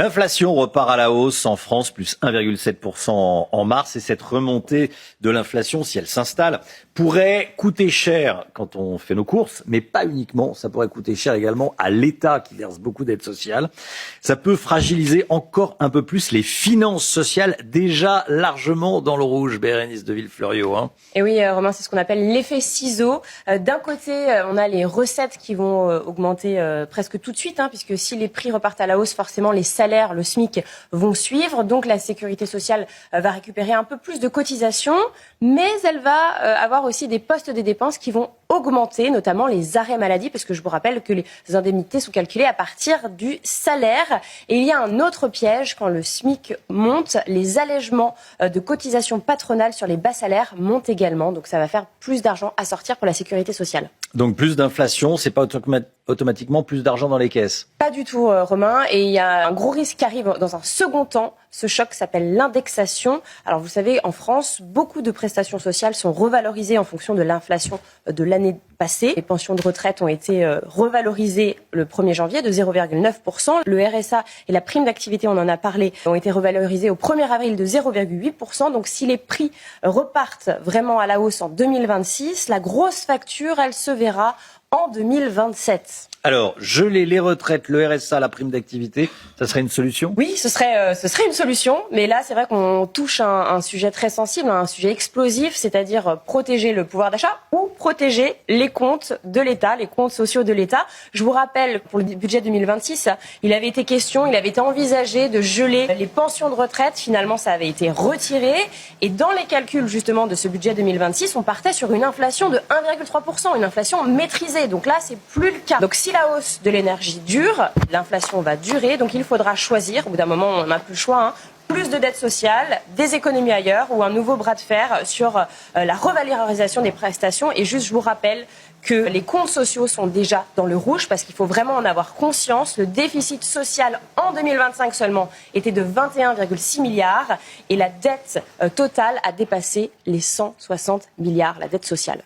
L'inflation repart à la hausse en France, plus 1,7% en mars. Et cette remontée de l'inflation, si elle s'installe, pourrait coûter cher quand on fait nos courses, mais pas uniquement. Ça pourrait coûter cher également à l'État qui verse beaucoup d'aides sociales. Ça peut fragiliser encore un peu plus les finances sociales, déjà largement dans le rouge, Bérénice de Villefloriot. Et oui, Romain, c'est ce qu'on appelle l'effet ciseau. D'un côté, on a les recettes qui vont augmenter presque tout de suite, puisque si les prix repartent à la hausse, forcément les salaires, le SMIC vont suivre. Donc la sécurité sociale va récupérer un peu plus de cotisations, mais elle va avoir aussi des postes des dépenses qui vont augmenter, notamment les arrêts maladie, parce que je vous rappelle que les indemnités sont calculées à partir du salaire. Et il y a un autre piège, quand le SMIC monte, les allègements de cotisations patronales sur les bas salaires montent également. Donc ça va faire plus d'argent à sortir pour la sécurité sociale. Donc plus d'inflation, c'est pas automatiquement plus d'argent dans les caisses? Pas du tout, Romain. Et il y a un gros risque qui arrive dans un second temps. Ce choc s'appelle l'indexation. Alors vous savez, en France, beaucoup de prestations sociales sont revalorisées en fonction de l'inflation de l'année passée. Les pensions de retraite ont été revalorisées le 1er janvier de 0,9%. Le RSA et la prime d'activité, on en a parlé, ont été revalorisés au 1er avril de 0,8%. Donc si les prix repartent vraiment à la hausse en 2026, la grosse facture, elle se verra en 2027. Alors, geler les retraites, le RSA, la prime d'activité, ça serait une solution? Oui, ce serait une solution. Mais là, c'est vrai qu'on touche un sujet très sensible, un sujet explosif, c'est-à-dire protéger le pouvoir d'achat ou protéger les comptes de l'État, les comptes sociaux de l'État. Je vous rappelle, pour le budget 2026, il avait été envisagé de geler les pensions de retraite. Finalement, ça avait été retiré. Et dans les calculs, justement, de ce budget 2026, on partait sur une inflation de 1,3%, une inflation maîtrisée. Donc là, c'est plus le cas. Donc si la hausse de l'énergie dure, l'inflation va durer, donc il faudra choisir, au bout d'un moment on n'a plus le choix, plus de dettes sociales, des économies ailleurs ou un nouveau bras de fer sur la revalorisation des prestations. Et juste je vous rappelle que les comptes sociaux sont déjà dans le rouge parce qu'il faut vraiment en avoir conscience. Le déficit social en 2025 seulement était de 21,6 milliards et la dette totale a dépassé les 160 milliards, la dette sociale.